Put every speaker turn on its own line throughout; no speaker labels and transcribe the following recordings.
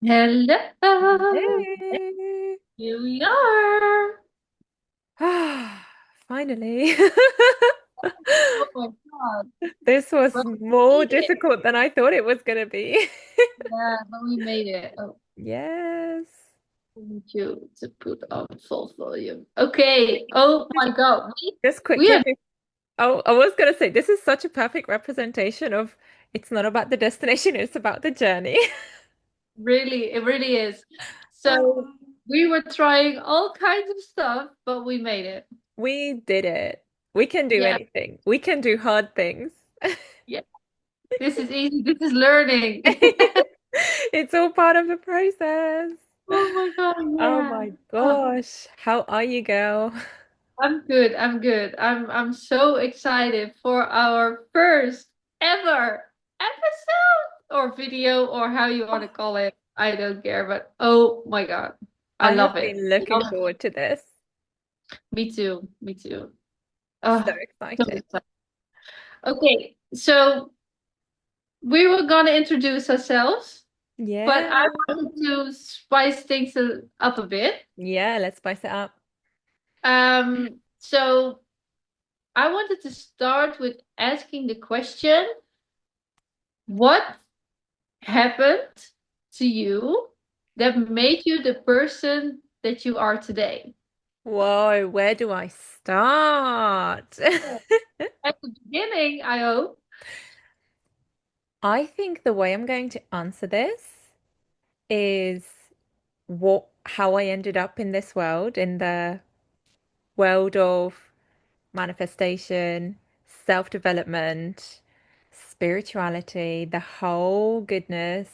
Hello.
Hey.
Here we are.
Ah, finally.
Oh my God.
This was
Well, we
more
made it.
difficult than I thought it was going to be.
Yeah, but we made it. Oh,
Yes.
I need you to put on full volume. Okay. Oh
Just,
my God.
just
We
quickly,
have
oh, I was going to say, this is such a perfect representation of it's not about the destination, it's about the journey.
it really is. So
Oh,
we were trying all kinds of stuff, but we made it.
we did it. We can do
Yeah.
anything. We can do hard things.
Yeah. This is easy. This is learning.
It's all part of the process.
Oh my God.
Oh
Yeah.
my
Oh.
gosh. How are you, girl?
I'm good. I'm good. I'm so excited for our first ever episode or video or how you want to call it. I don't care, but oh my God. I
I
love
have
it.
been looking
Love it.
forward to this.
Me too. Me too.
So
Oh, so
excited.
excited. Okay, so we were gonna introduce ourselves, but
Yeah.
I wanted to spice things up a bit.
Yeah, let's spice it up.
So I wanted to start with asking the question, what happened to you that made you the person that you are today?
Whoa, where do I start?
Oh. At the beginning, I hope.
I think the way I'm going to answer this is how I ended up in this world, in the world of manifestation, self-development, spirituality, the whole goodness,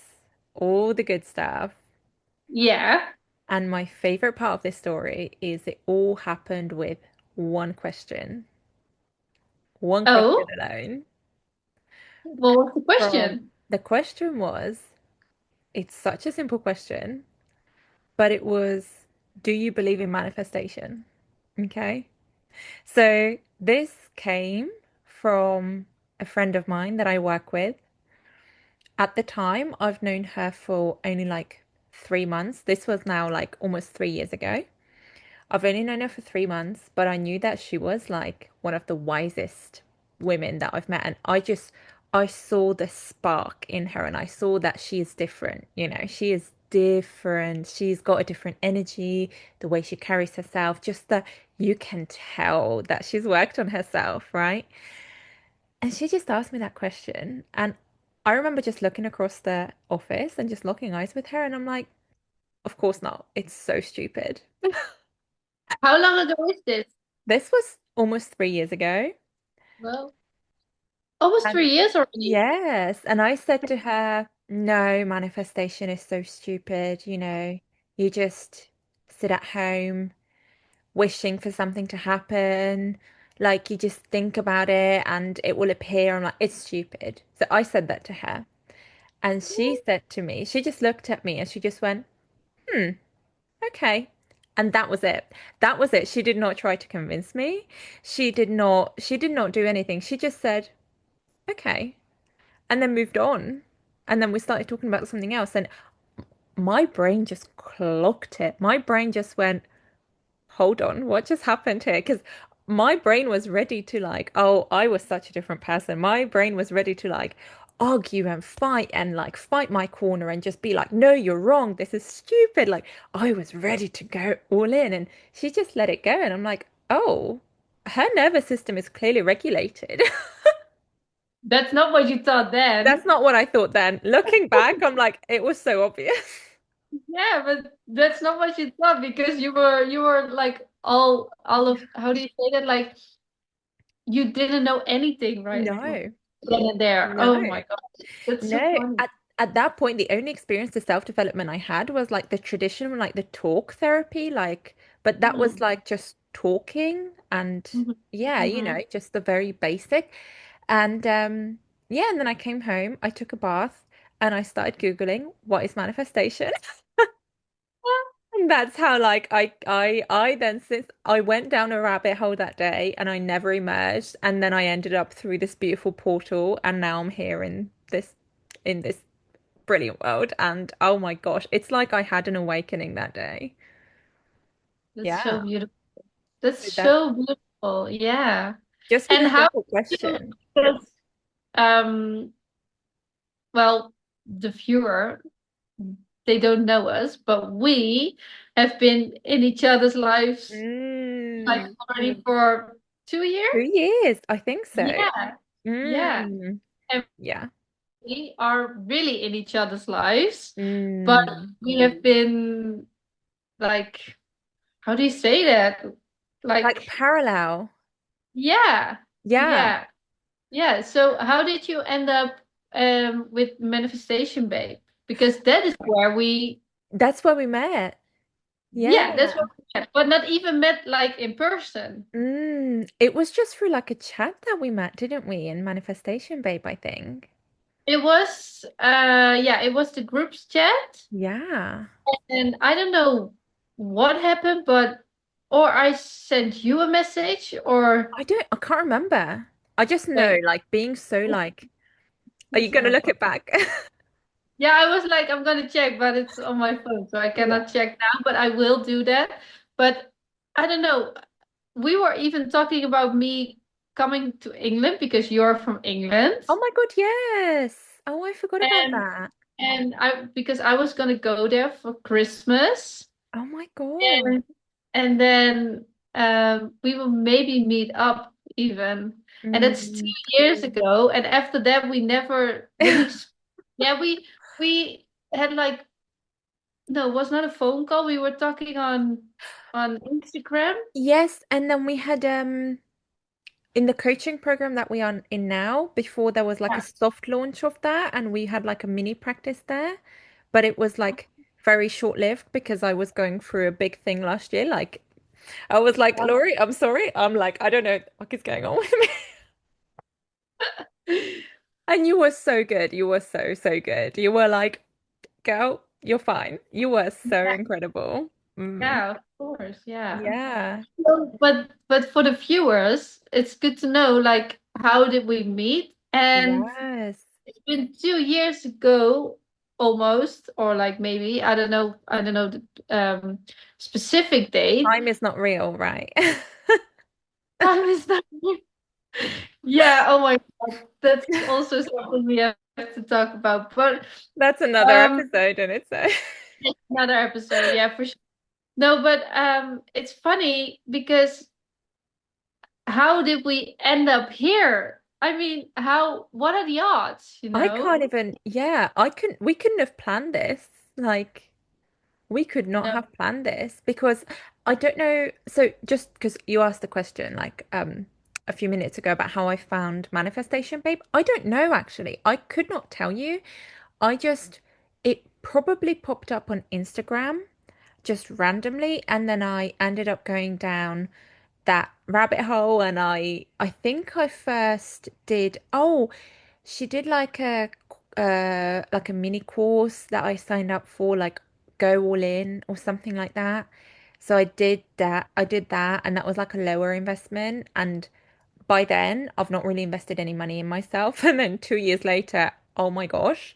all the good stuff.
Yeah.
And my favorite part of this story is it all happened with one question, one question
Oh,
alone.
well, what's the
From
question?
the question was, it's such a simple question, but it was, do you believe in manifestation? Okay. So this came from a friend of mine that I work with. At the time, I've known her for only like 3 months. This was now like almost 3 years ago. I've only known her for 3 months, but I knew that she was like one of the wisest women that I've met. And I saw the spark in her and I saw that she is different. She is different. She's got a different energy, the way she carries herself, just that you can tell that she's worked on herself, right? And she just asked me that question. And I remember just looking across the office and just locking eyes with her. And I'm like, of course not. It's so stupid.
How long ago is this?
This was almost 3 years ago.
Well, almost
And
3 years already.
yes, and I said to her, no, manifestation is so stupid. You just sit at home wishing for something to happen. Like you just think about it and it will appear. I'm like, it's stupid. So I said that to her. And she said to me, she just looked at me and she just went, okay. And that was it. That was it. She did not try to convince me. She did not do anything. She just said, okay. And then moved on. And then we started talking about something else. And my brain just clocked it. My brain just went, hold on, what just happened here? Because my brain was ready to like, oh, I was such a different person. My brain was ready to like argue and like fight my corner and just be like, no, you're wrong. This is stupid. Like I was ready to go all in. And she just let it go. And I'm like, oh, her nervous system is clearly regulated.
That's not what you thought
That's
then.
not what I thought then. Looking back, I'm like, it was so obvious.
Yeah, but that's not what you thought because you were like all of how do you say that? Like you didn't know anything right
No,
then and there.
no,
Oh my God. That's so
no.
funny.
At that point, the only experience of self-development I had was like the traditional, like the talk therapy, but that was
Mhm.
like just talking and
Mhm.
yeah,
Mhm.
just the very basic. And yeah, and then I came home, I took a bath, and I started Googling what is manifestation. And that's how like I then since I went down a rabbit hole that day and I never emerged and then I ended up through this beautiful portal and now I'm here in this brilliant world. And oh my gosh, it's like I had an awakening that day.
That's
Yeah.
so beautiful. That's
So that
so beautiful. Yeah.
just with
And
a
how
simple
do you,
question.
because, um, well, the viewer, they don't know us, but we have been in each other's lives like
Mm,
already for 2 years.
2 years, I think so.
Yeah. Yeah.
Mm,
And
yeah.
we are really in each other's lives, but
Mm,
we have been like, how do you say that?
like
Like,
parallel.
yeah,
Yeah.
yeah, yeah. So how did you end up with Manifestation Babe? Because that is where we,
That's where we met.
yeah, that's
Yeah.
where we met, but not even met like in person.
It was just through like a chat that we met, didn't we? In Manifestation Babe, I think.
It was, yeah, it was the group's chat,
Yeah.
and I don't know what happened, but or I sent you a message, or
I can't remember. I just know
wait,
like being so like, are you
it's on
gonna
my
look
phone.
it back?
Yeah, I was like, I'm gonna check, but it's on my phone, so I
Yeah.
cannot check now, but I will do that. But I don't know. We were even talking about me coming to England because you're from England.
Oh my God, yes. Oh, I forgot about
And
that.
I because I was gonna go there for Christmas.
Oh my God.
And and then we will maybe meet up even. And that's
Mm.
2 years ago. And after that we never really yeah, we had like no, it was not a phone call. We were talking on Instagram.
Yes, and then we had in the coaching program that we are in now, before there was like a
Yeah.
soft launch of that, and we had like a mini practice there, but it was like very short-lived because I was going through a big thing last year. Like I was like, Laurie, I'm sorry. I'm like, I don't know what the fuck is going on with me. And you were so good. You were so, so good. You were like, girl, you're fine. You were so
Yeah,
incredible. Mm.
yeah, of course, yeah.
Yeah.
So, but for the viewers, it's good to know like how did we meet? And
Yes.
it's been 2 years ago almost, or like maybe I don't know the specific date.
Time is not real, right?
Time is not. Yeah, oh my God, that's also something we have to talk about. But
That's another
um,
episode in itself.
another episode, yeah, for sure. No, but it's funny because how did we end up here? I mean, what are the odds, you
I can't
know?
even, yeah, we couldn't have planned this. Like, we could not
No.
have planned this because I don't know. So, just because you asked the question, like, a few minutes ago about how I found Manifestation Babe, I don't know actually. I could not tell you. I just, it probably popped up on Instagram just randomly, and then I ended up going down that rabbit hole, and I think I first did, oh, she did like a mini course that I signed up for, like go all in or something like that. So I did that, and that was like a lower investment, and by then I've not really invested any money in myself. And then 2 years later, oh my gosh.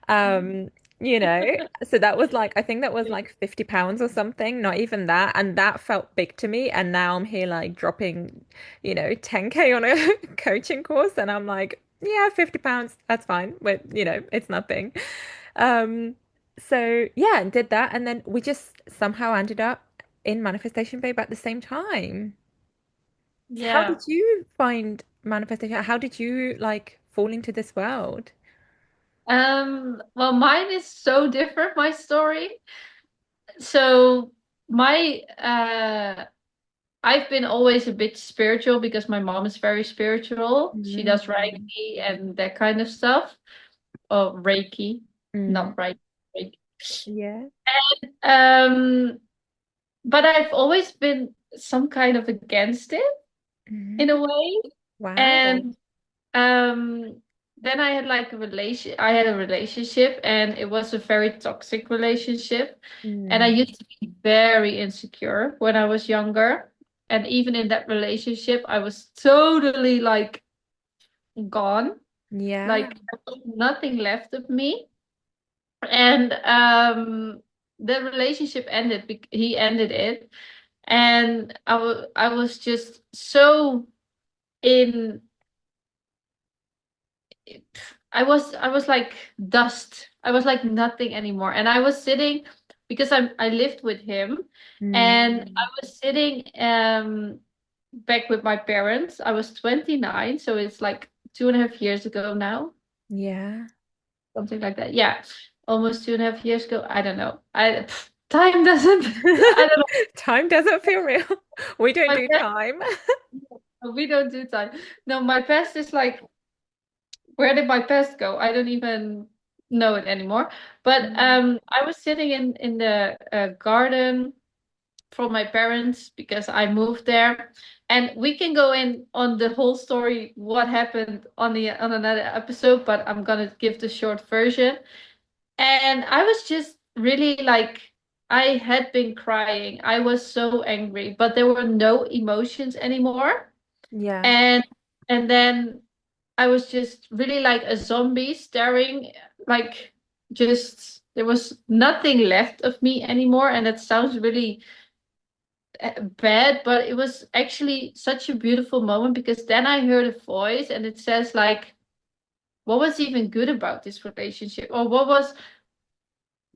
Um, you know, so that was like, I think that was like £50 or something, not even that. And that felt big to me. And now I'm here like dropping, 10K on a coaching course. And I'm like, yeah, £50, that's fine. But, it's nothing. Um, so yeah, did that. And then we just somehow ended up in Manifestation Babe at the same time. So how
Yeah.
did you find manifestation? How did you like fall into this world?
Well, mine is so different, my story. So my I've been always a bit spiritual because my mom is very spiritual. She does
Mm,
Reiki and that kind of stuff. Oh, Reiki,
mm,
not Reiki. Reiki.
yeah.
Um, but I've always been some kind of against it in
Mm,
a way.
wow.
And then I had like I had a relationship and it was a very toxic relationship. And I
Mm,
used to be very insecure when I was younger. And even in that relationship, I was totally like gone.
yeah.
Like there was nothing left of me. And the relationship ended. He ended it, and I was just so in. I was like dust. I was like nothing anymore. And I was sitting because I lived with him, and I
Mm,
was sitting back with my parents. I was 29, so it's like 2.5 years ago now,
yeah.
something like that. Yeah, almost 2.5 years ago. I don't know. Time doesn't. I don't know.
Time doesn't feel real. We don't
My
do
past,
time.
we don't do time. No, my past is like, where did my past go? I don't even know it anymore. But
Mm.
I was sitting in the garden from my parents because I moved there, and we can go in on the whole story what happened on another episode. But I'm gonna give the short version. And I was just really like, I had been crying. I was so angry, but there were no emotions anymore.
Yeah.
And and then I was just really like a zombie staring, like, just there was nothing left of me anymore. And that sounds really bad, but it was actually such a beautiful moment because then I heard a voice and it says like, what was even good about this relationship? Or what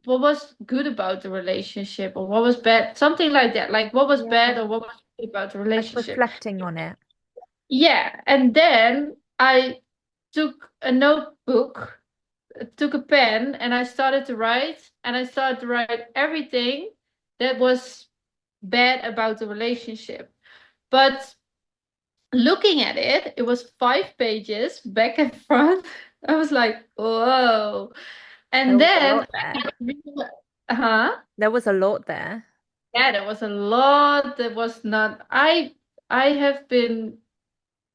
was good about the relationship? Or what was bad? Something like that. Like, what was bad
Yeah.
or what was good about the
Like
relationship?
reflecting on it.
Yeah. And then I took a notebook, took a pen, and I started to write. And I started to write everything that was bad about the relationship. But looking at it, it was 5 pages back and front. I was like, whoa.
There
And
was a
then
lot there.
huh?
There was a lot there.
Yeah, there was a lot that was not. I have been.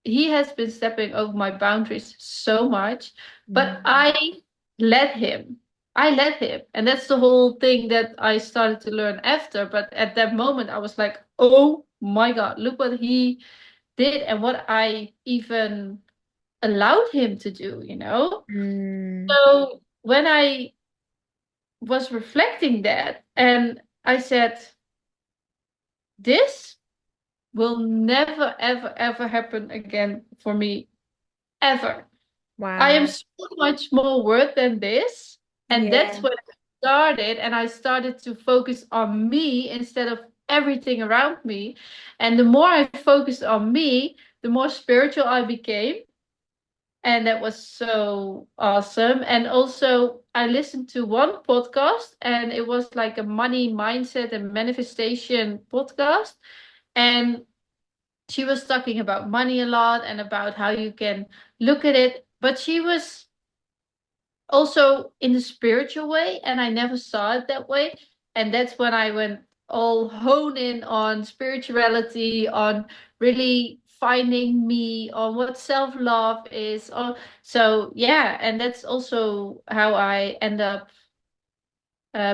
He has been stepping over my boundaries so much, but
Mm.
I let him. I let him, and that's the whole thing that I started to learn after. But at that moment, I was like, "Oh my God, look what he did and what I even allowed him to do."
Mm.
So when I was reflecting that, and I said, "This will never, ever, ever happen again for me, ever. I am
Wow.
so much more worth than this." And that's
Yeah.
when it started. And I started to focus on me instead of everything around me. And the more I focused on me, the more spiritual I became. And that was so awesome. And also, I listened to one podcast, and it was like a money mindset and manifestation podcast. And she was talking about money a lot and about how you can look at it. But she was also in the spiritual way, and I never saw it that way. And that's when I went all hone in on spirituality, on really finding me, on what self-love is. So yeah, and that's also how I end up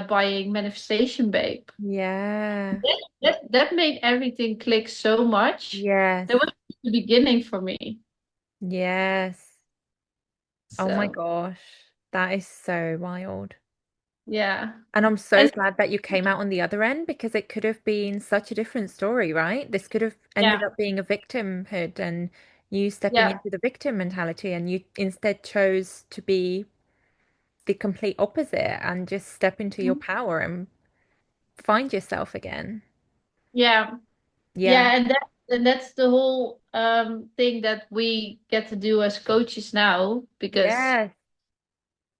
buying Manifestation Babe.
Yeah.
That made everything click so much.
Yes.
That was the beginning for me.
Yes. Oh my
So
gosh. That is so wild.
yeah.
And I'm so
And
glad that you came out on the other end because it could have been such a different story, right? This could have
yeah,
ended up being a victimhood and you stepping
yeah.
into the victim mentality, and you instead chose to be the complete opposite and just step into your
Mhm.
power and find yourself again.
Yeah.
Yeah.
Yeah, and that's the whole thing that we get to do as coaches now, because
Yes.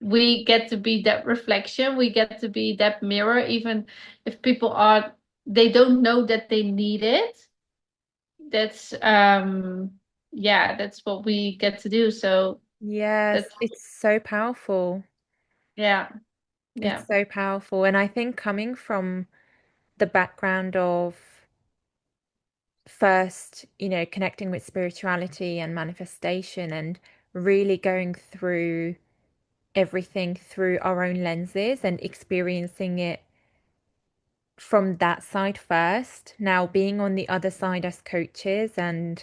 we get to be that reflection, we get to be that mirror, even if people are they don't know that they need it. That's yeah, that's what we get to do. So
Yes.
that's
It's so powerful.
yeah,
It's
yeah,
so powerful. And I think coming from the background of first, connecting with spirituality and manifestation and really going through everything through our own lenses and experiencing it from that side first. Now, being on the other side as coaches, and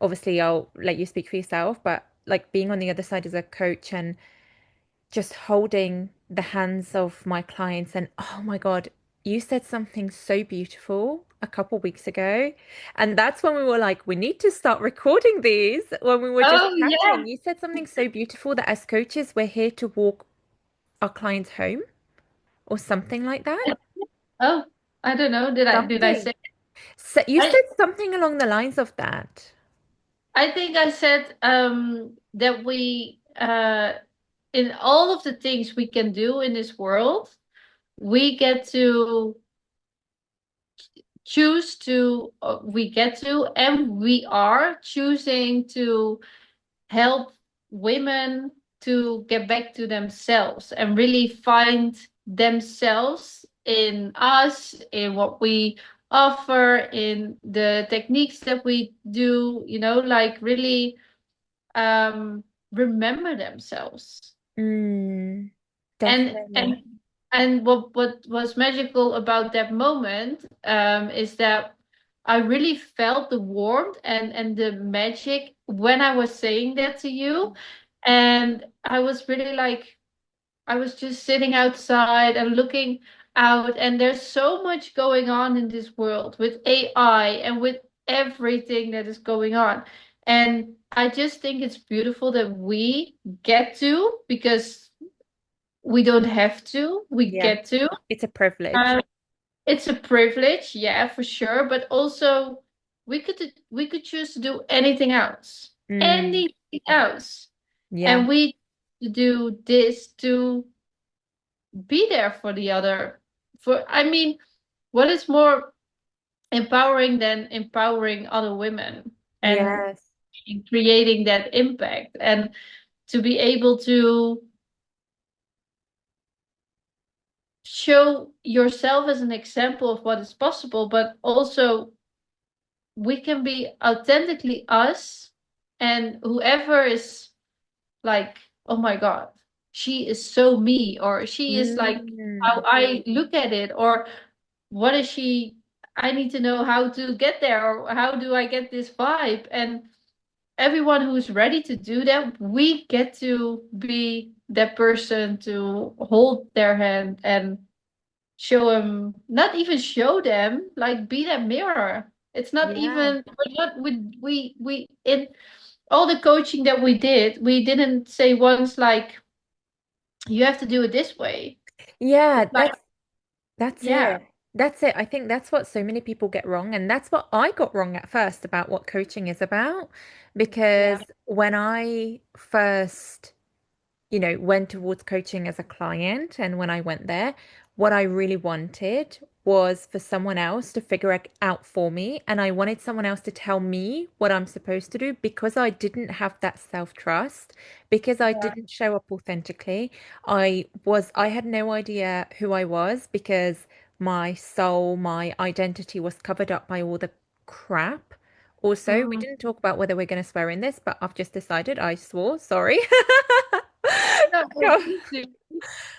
obviously, I'll let you speak for yourself, but like being on the other side as a coach and just holding the hands of my clients. And oh my God, you said something so beautiful a couple weeks ago. And that's when we were like, we need to start recording these when we were just
Oh yeah.
chatting. You said something so beautiful that as coaches, we're here to walk our clients home or something like that.
Oh, I don't know. Did I
Something.
say?
So you
I
said something along the lines of that.
I think I said that we in all of the things we can do in this world, we get to choose to we get to and we are choosing to help women to get back to themselves and really find themselves in us, in what we offer, in the techniques that we do, like really um remember themselves.
Mm,
and
definitely.
and and what was magical about that moment is that I really felt the warmth and the magic when I was saying that to you. And I was really like, I was just sitting outside and looking out, and there's so much going on in this world with AI and with everything that is going on. And I just think it's beautiful that we get to, because we don't have to, we
Yeah,
get to.
it's a privilege.
Um, it's a privilege, yeah, for sure, but also we could choose to do anything else,
Mm,
anything else,
yeah,
and we do this to be there for the other. For I mean, what is more empowering than empowering other women and
yes,
creating that impact, and to be able to show yourself as an example of what is possible, but also we can be authentically us, and whoever is like, oh my God, she is so me, or she is like how
mm,
I look at it, or what is she? I need to know how to get there, or how do I get this vibe? And everyone who's ready to do that, we get to be that person to hold their hand and show them, not even show them, like be that mirror. It's not
yeah,
even, we're not, we, in all the coaching that we did, we didn't say once like, you have to do it this way.
yeah.
It's like,
That's
yeah,
it. That's it. I think that's what so many people get wrong, and that's what I got wrong at first about what coaching is about.
yeah.
Because when I first went towards coaching as a client. And when I went there, what I really wanted was for someone else to figure it out for me. And I wanted someone else to tell me what I'm supposed to do because I didn't have that self-trust, because I
Yeah.
didn't show up authentically. I had no idea who I was because my soul, my identity was covered up by all the crap. Also, we
Mm.
didn't talk about whether we're going to swear in this, but I've just decided I swore. Sorry.
No,
Go-
me too.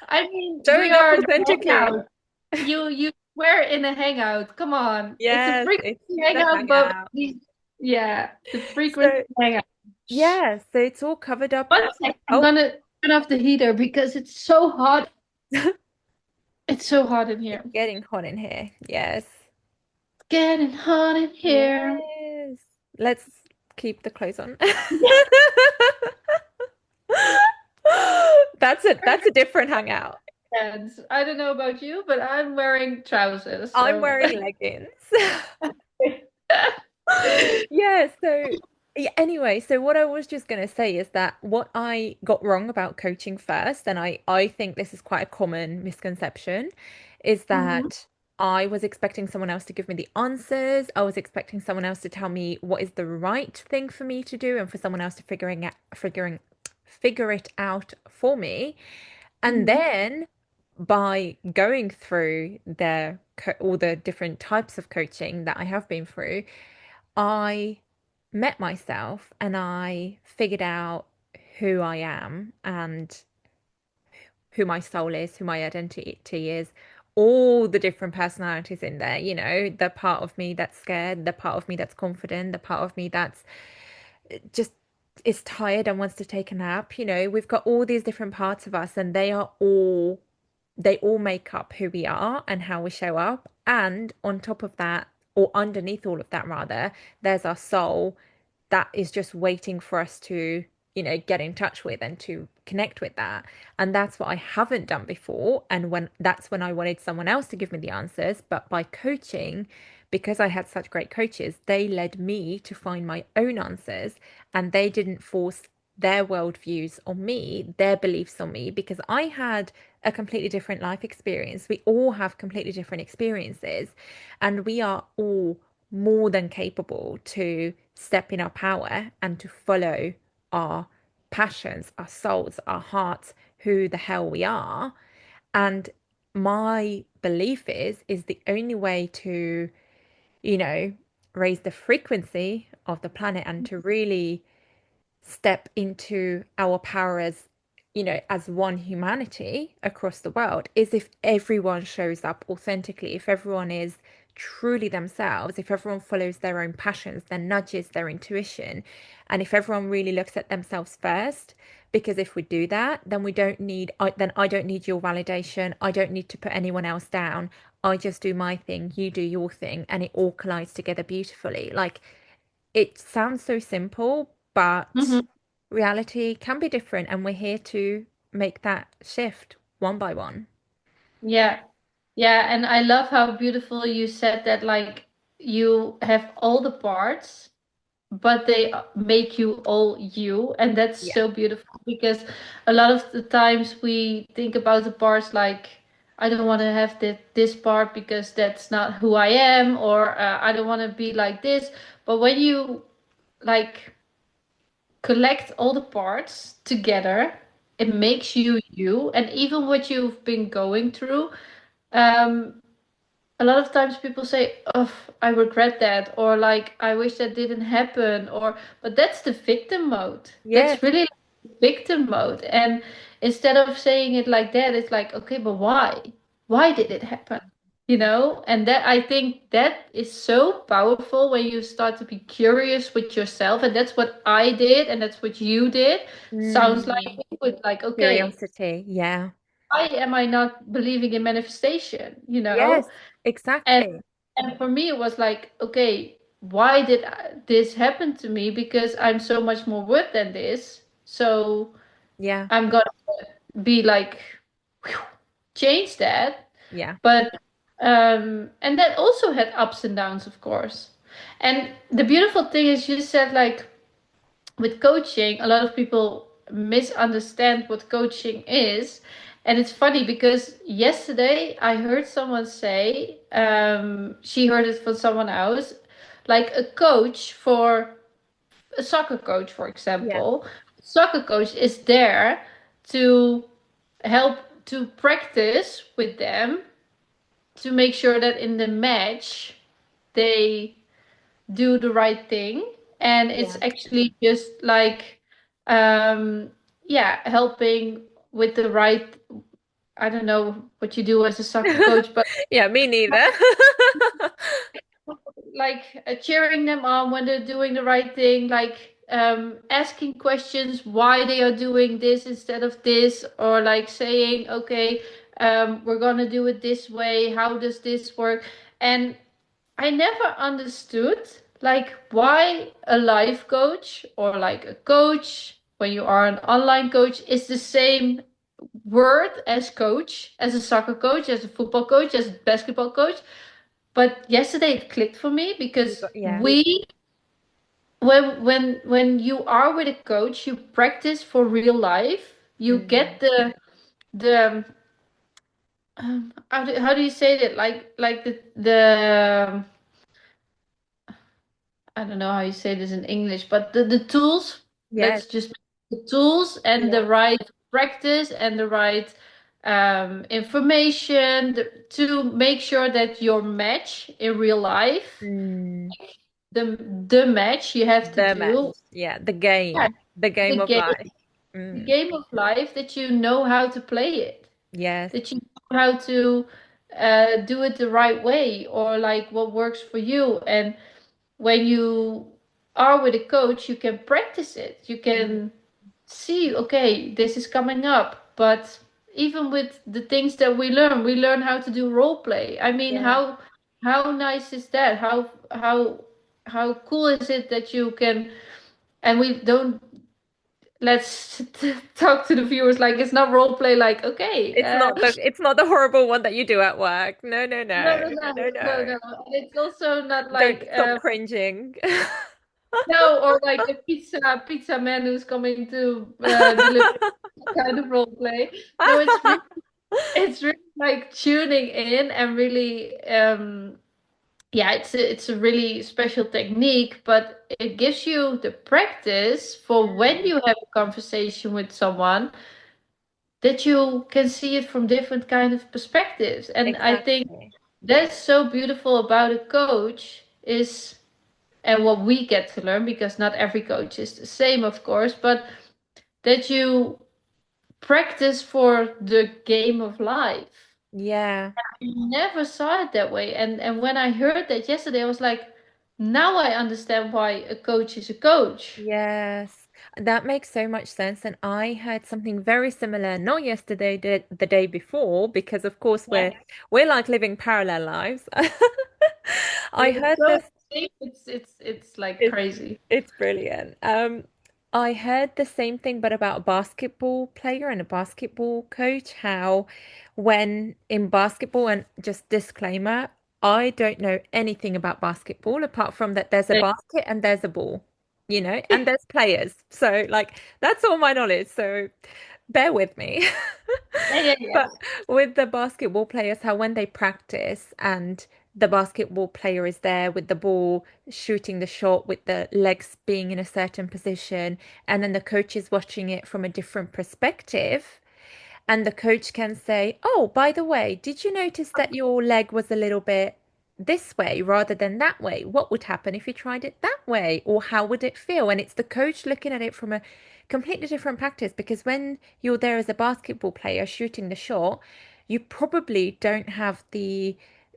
I mean, we
Showing up
are in a
authentically.
hangout. You were in a hangout. Come on. It's a
Yes,
frequency
it's the
hangout, but
hangout.
yeah, the frequency
So,
hangout.
yeah, so it's all covered up.
One sec, I'm
Oh,
gonna turn off the heater because it's so hot. It's so hot in
it's
here.
getting hot in here. Yes.
Getting hot in here.
Yes. Let's keep the clothes on. That's a different hangout.
Yes. I don't know about you, but I'm wearing trousers,
I'm
so
wearing leggings. Yeah, so yeah, anyway, so what I was just going to say is that what I got wrong about coaching first, and I think this is quite a common misconception, is
Mhm.
that I was expecting someone else to give me the answers. I was expecting someone else to tell me what is the right thing for me to do and for someone else to figure it out for me. And
Mhm.
then by going through all the different types of coaching that I have been through, I met myself and I figured out who I am and who my soul is, who my identity is, all the different personalities in there, the part of me that's scared, the part of me that's confident, the part of me that's just is tired and wants to take a nap. We've got all these different parts of us and they are all they all make up who we are and how we show up. And on top of that, or underneath all of that, rather, there's our soul that is just waiting for us to, get in touch with and to connect with that. And that's what I haven't done before. And when I wanted someone else to give me the answers, but by coaching, because I had such great coaches, they led me to find my own answers and they didn't force their worldviews on me, their beliefs on me, because I had a completely different life experience. We all have completely different experiences, and we are all more than capable to step in our power and to follow our passions, our souls, our hearts, who the hell we are. And my belief is the only way to, you know, raise the frequency of the planet and to really step into our power as, as one humanity across the world is if everyone shows up authentically, if everyone is truly themselves, if everyone follows their own passions, their nudges, their intuition, and if everyone really looks at themselves first. Because if we do that, then we don't need, then I don't need your validation. I don't need to put anyone else down. I just do my thing, you do your thing, and it all collides together beautifully. Like, it sounds so simple, but
Mhm.
reality can be different, and we're here to make that shift one by one.
Yeah. Yeah, and I love how beautiful you said that, like, you have all the parts, but they make you all you. And that's
Yeah.
so beautiful because a lot of the times we think about the parts like, I don't want to have this part because that's not who I am, or I don't want to be like this. But when you like collect all the parts together, it makes you you. And even what you've been going through, um, a lot of times people say, "Oh, I regret that," or like, "I wish that didn't happen," or but that's the victim mode.
Yes.
That's really like victim mode. And instead of saying it like that, it's like, okay, but why? Why did it happen? You know? And that I think that is so powerful when you start to be curious with yourself, and that's what I did, and that's what you did. Sounds like
Mm,
it with like, okay,
curiosity. Yeah.
why am I not believing in manifestation? You
Yes,
know? And
exactly.
and for me, it was like, okay, why did this happen to me? Because I'm so much more worth than this. So
Yeah.
I'm gonna be like, whew, change that.
Yeah.
But and that also had ups and downs, of course. And the beautiful thing is, you said like with coaching, a lot of people misunderstand what coaching is. And it's funny because yesterday I heard someone say, she heard it from someone else, like a coach for a soccer coach, for
Yeah.
example. Soccer coach is there to help to practice with them to make sure that in the match they do the right thing, and it's
Yeah.
actually just like um yeah, helping with the right, I don't know what you do as a soccer coach, but
Yeah, me neither.
like cheering them on when they're doing the right thing, like asking questions why they are doing this instead of this, or like saying, okay, we're gonna do it this way, how does this work? And I never understood like why a life coach or like a coach, when you are an online coach, is the same word as coach, as a soccer coach, as a football coach, as a basketball coach. But yesterday it clicked for me
You
because
got, yeah.
we when you are with a coach, you practice for real life. You
Mm.
get the how do you say that? Like the I don't know how you say this in English, but the tools,
Yes.
let's just the tools and
Yeah.
the right practice and the right information to make sure that your match in real life,
Mm.
the match you have to
The match.
do,
Yeah. The
yeah,
game. The game
the
of
game,
life.
the
Mm.
game of life, that you know how to play it,
Yes.
that you know how to do it the right way, or like what works for you. And when you are with a coach, you can practice it. You
Mm.
can see, okay, this is coming up, but even with the things that we learn how to do role play. I mean,
Yeah.
how nice is that? How cool is it that you can, and we don't, let's talk to the viewers like it's not role play, like, okay,
It's not the horrible one that you do at work. No, no,
no,
no.
no, no,
No,
no,
no.
no. And it's also not
Don't
like
stop cringing.
no, or like the pizza man who's coming to deliver kind of role play. No, it's really like tuning in and really yeah, it's a really special technique, but it gives you the practice for when
Mm,
you have a conversation with someone that you can see it from different kind of perspectives. And I think
exactly.
that's so beautiful about a coach is, and what we get to learn, because not every coach is the same, of course, but that you practice for the game of life.
Yeah.
I never saw it that way. And when I heard that yesterday, I was like, now I understand why a coach is a coach.
Yes, that makes so much sense. And I heard something very similar, not yesterday, the day before, because of course
Yeah.
we're like living parallel lives. I
It's
heard
so
this.
it's like
It's
crazy.
it's brilliant. I heard the same thing, but about a basketball player and a basketball coach, how when in basketball, and just disclaimer, I don't know anything about basketball apart from that there's a
Yeah,
basket and there's a ball, and there's players. So like that's all my knowledge. So bear with me.
yeah, yeah.
But with the basketball players, how when they practice and the basketball player is there with the ball, shooting the shot with the legs being in a certain position, and then the coach is watching it from a different perspective. And the coach can say, "Oh, by the way, did you notice that your leg was a little bit this way rather than that way? What would happen if you tried it that way? Or how would it feel?" And it's the coach looking at it from a completely different practice, because when you're there as a basketball player shooting the shot, you probably don't have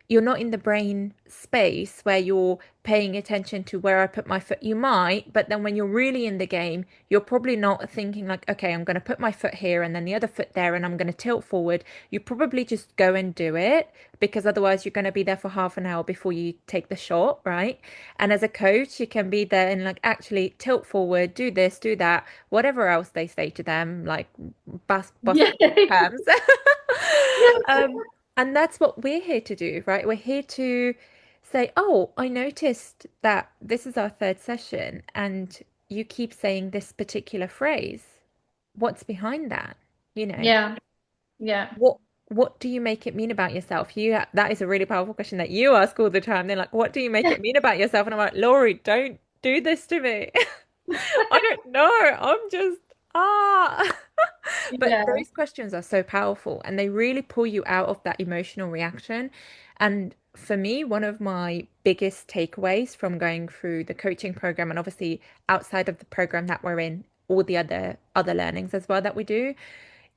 you're not in the brain space where you're paying attention to where I put my foot. You might, but then when you're really in the game, you're probably not thinking like, okay, I'm going to put my foot here and then the other foot there and I'm going to tilt forward. You probably just go and do it, because otherwise you're going to be there for half an hour before you take the shot, right? And as a coach, you can be there and like actually tilt forward, do this, do that, whatever else they say to them, like
Yeah.
basketball terms.
Yeah.
Um, and that's what we're here to do, right? We're here to say, oh, I noticed that this is our third session and you keep saying this particular phrase. What's behind that? You know,
Yeah. Yeah.
what what do you make it mean about yourself? That is a really powerful question that you ask all the time. They're like, what do you make it mean about yourself? And I'm like, Laurie, don't do this to me. I don't know. I'm just ah. But
Yeah.
those questions are so powerful and they really pull you out of that emotional reaction. And for me, one of my biggest takeaways from going through the coaching program, and obviously outside of the program that we're in, all the other learnings as well that we do,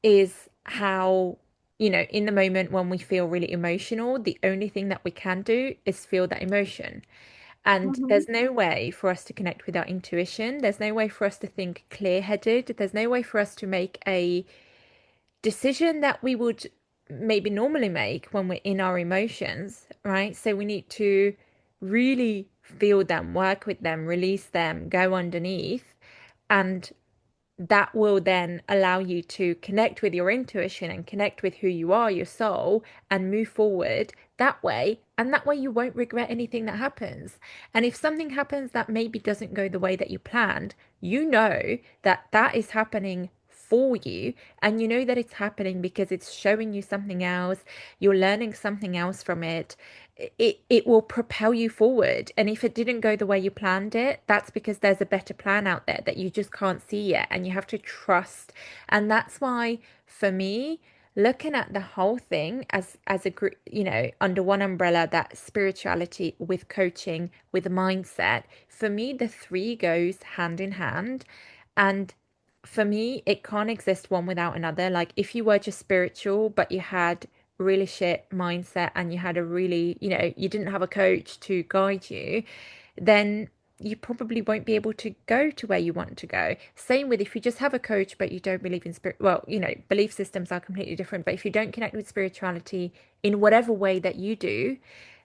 is how, in the moment when we feel really emotional, the only thing that we can do is feel that emotion. And
Mhm.
there's no way for us to connect with our intuition. There's no way for us to think clear-headed. There's no way for us to make a decision that we would maybe normally make when we're in our emotions, right? So we need to really feel them, work with them, release them, go underneath. And that will then allow you to connect with your intuition and connect with who you are, your soul, and move forward that way. And that way you won't regret anything that happens. And if something happens that maybe doesn't go the way that you planned, you know that that is happening for you, and you know that it's happening because it's showing you something else, you're learning something else from it. It will propel you forward. And if it didn't go the way you planned it, that's because there's a better plan out there that you just can't see yet, and you have to trust. And that's why, for me, looking at the whole thing as a group, under one umbrella, that spirituality with coaching with mindset, for me the three goes hand in hand. And for me, it can't exist one without another. Like if you were just spiritual, but you had really shit mindset and you had a really, you didn't have a coach to guide you, then you probably won't be able to go to where you want to go. Same with if you just have a coach, but you don't believe in spirit. Well, belief systems are completely different. But if you don't connect with spirituality in whatever way that you do,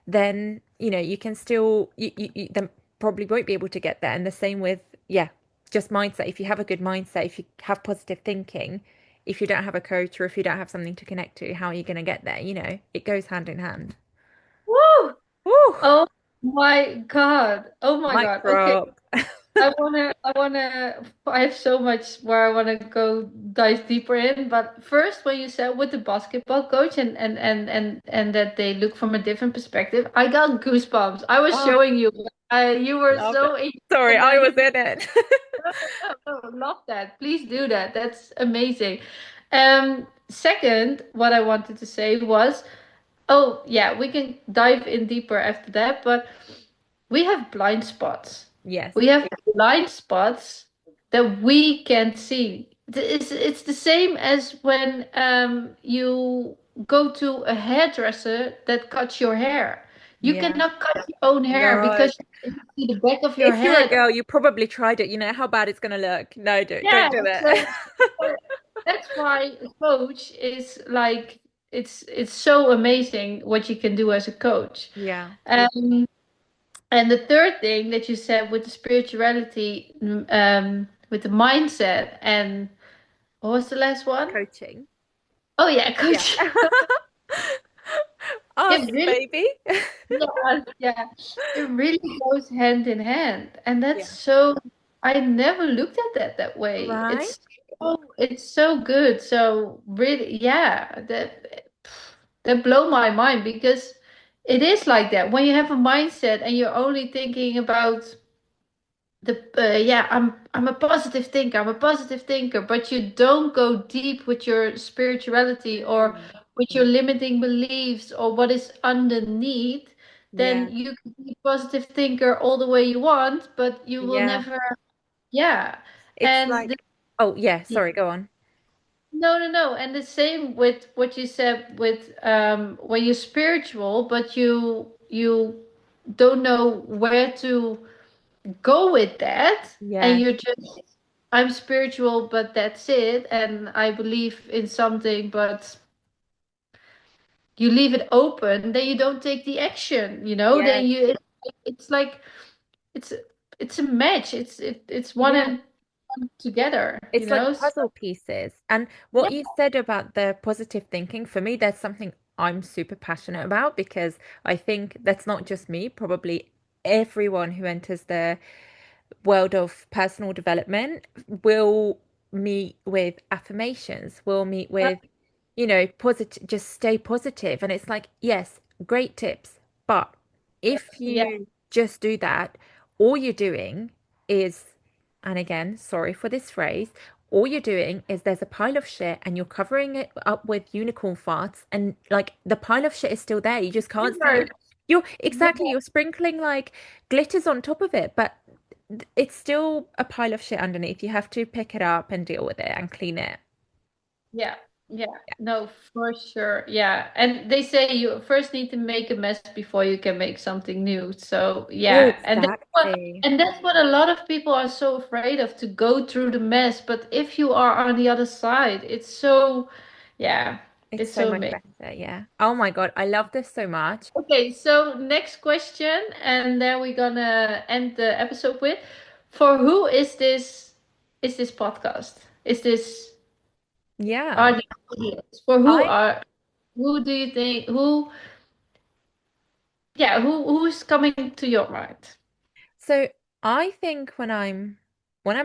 then, you can still, you then probably won't be able to get there. And the same with, yeah, just mindset. If you have a good mindset, if you have positive thinking, if you don't have a coach or if you don't have something to connect to, how are you going to get there? It goes hand in hand.
Woo!
Woo!
Oh my God. Oh my
Mic
God. Okay.
drop.
I have so much where I wanna go dive deeper in. But first, when you said with the basketball coach and that they look from a different perspective, I got goosebumps. I was
Oh,
showing you. You were
love it.
so in,
Sorry,
and
I
then
was in it.
love that. Please do that. That's amazing. Second, what I wanted to say was, oh yeah, we can dive in deeper after that, but we have blind spots.
Yes.
We have blind spots that we can't see. It's the same as when you go to a hairdresser that cuts your hair. You
Yeah.
cannot cut your own hair
No.
because you can see the back of your
If you're a
head.
girl, you probably tried it. You know how bad it's gonna look. No, don't
Yeah,
do it.
so that's why a coach is like it's so amazing what you can do as a coach.
Yeah.
Um, And the third thing that you said with the spirituality, with the mindset, and what was the last one?
Coaching.
Oh yeah,
Yeah.
coaching.
Ask,
It really,
baby.
yeah, it really goes hand in hand, and that's
Yeah.
so. I never looked at that way.
Right?
It's so good. So really, yeah, that blow my mind because it is like that when you have a mindset and you're only thinking about yeah, I'm a positive thinker. I'm a positive thinker, but you don't go deep with your spirituality or
Mm.
with your limiting beliefs or what is underneath, then
Yeah.
you can be a positive thinker all the way you want, but you will
Yeah.
never, yeah.
It's
And
like, oh, yeah, sorry, go on.
no, no, no. And the same with what you said with when you're spiritual, but you don't know where to go with that, and
Yeah.
you're just, I'm spiritual but that's it, and I believe in something, but you leave it open, then you don't take the action,
Yes.
then it's like it's it's a match, it's one
Yeah.
and one together,
It's like
so,
puzzle pieces. And
yeah,
what you said about the positive thinking, for me, that's something I'm super passionate about because I think that's not just me, probably everyone who enters the world of personal development will meet with affirmations, will meet with, positive, just stay positive. And it's like, yes, great tips. But if
yeah,
you just do that, all you're doing is, and again, sorry for this phrase, all you're doing is there's a pile of shit and you're covering it up with unicorn farts, and like the pile of shit is still there. You just can't see it. You're exactly,
yeah,
you're sprinkling like glitters on top of it, but it's still a pile of shit underneath. You have to pick it up and deal with it and clean it.
yeah, yeah, no, for sure, yeah. And they say you first need to make a mess before you can make something new, so yeah.
Exactly.
And that's what a lot of people are so afraid of, to go through the mess. But if you are on the other side, it's so, yeah,
It's
it's
so
so
much
amazing.
better. Yeah. Oh my God. I love this so much.
Okay, so next question, and then we're gonna end the episode with, for who is this podcast? Is this
Yeah.
are the audience? For
I
who do you think who's coming to your mind?
So I think when I'm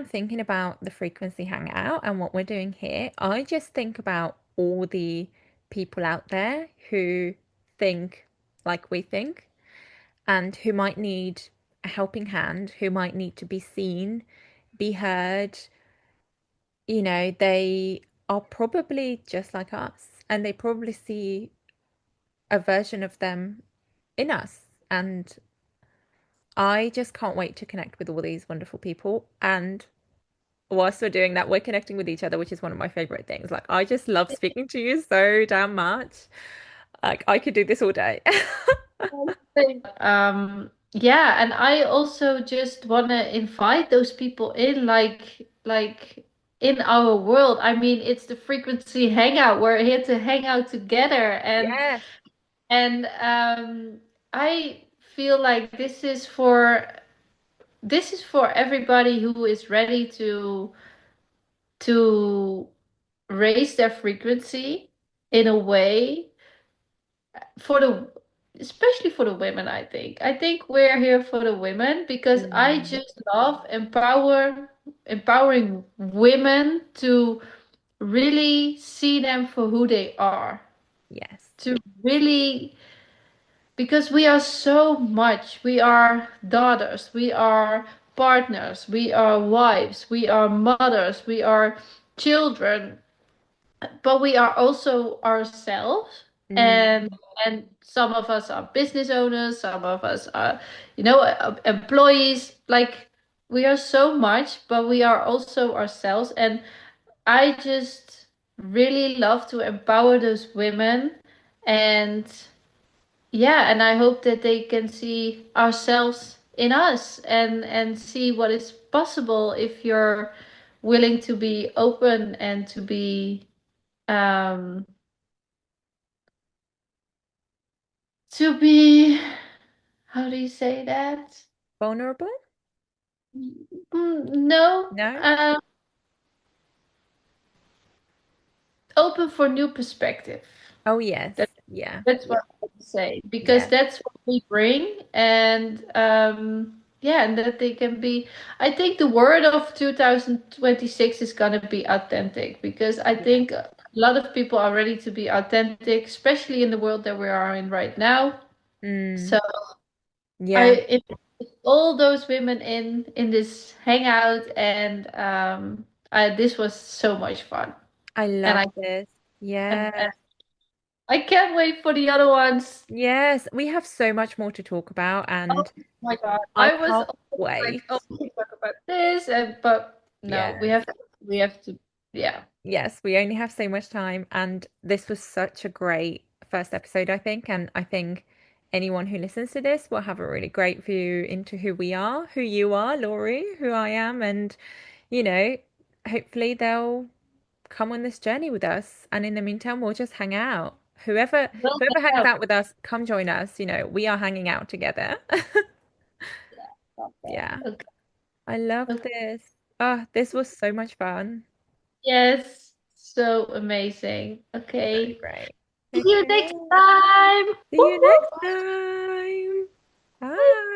thinking about the frequency hangout and what we're doing here, I just think about all the people out there who think like we think and who might need a helping hand, who might need to be seen, be heard. They are probably just like us and they probably see a version of them in us. And I just can't wait to connect with all these wonderful people. And whilst we're doing that, we're connecting with each other, which is one of my favorite things. Like, I just love speaking to you so damn much. Like, I could do this all day.
yeah, and I also just want to invite those people in, like in our world. I mean, it's the frequency hangout. We're here to hang out together,
Yes.
and I feel like this is for everybody who is ready to raise their frequency in a way for the especially for the women. I think we're here for the women because I
Mm,
just love empowering women to really see them for who they are,
yes.
to really, because we are so much. We are daughters, we are partners, we are wives, we are mothers, we are children, but we are also ourselves. and
Mm,
and some of us are business owners, some of us are, employees. Like, we are so much, but we are also ourselves. And I just really love to empower those women. And yeah, and I hope that they can see ourselves in us, and see what is possible if you're willing to be open and um to be, how do you say that?
vulnerable?
No,
No?
open for new perspective.
Oh, yes.
That,
Yeah.
that's
Yeah.
what I would say, because
Yeah.
that's what we bring. And yeah, and that they can be. I think the word of 2026 is gonna be authentic, because I
Yeah.
think a lot of people are ready to be authentic, especially in the world that we are in right now.
Mm,
So I
yeah.
invite all those women in this hangout, and this was so much fun,
I
and
love this.
and
Yeah.
I can't wait for the other ones.
Yes. We have so much more to talk about,
Oh
and
my God,
I
I was
can't
always like, oh,
wait.
we talk about this, and but no, we
Yes.
have we have to, yeah.
Yes, we only have so much time, and this was such a great first episode, I think. And I think anyone who listens to this will have a really great view into who we are, who you are, Laurie, who I am, and you know, hopefully they'll come on this journey with us. And in the meantime, we'll just hang out.
Well,
Whoever hangs
yeah,
out with us, come join us. We are hanging out together.
okay,
Yeah,
okay,
I love
okay.
this. Oh, this was so much fun.
Yes, so amazing.
So
Okay,
great.
see you next
Okay.
time.
See you next
Woo-hoo!
time. Bye.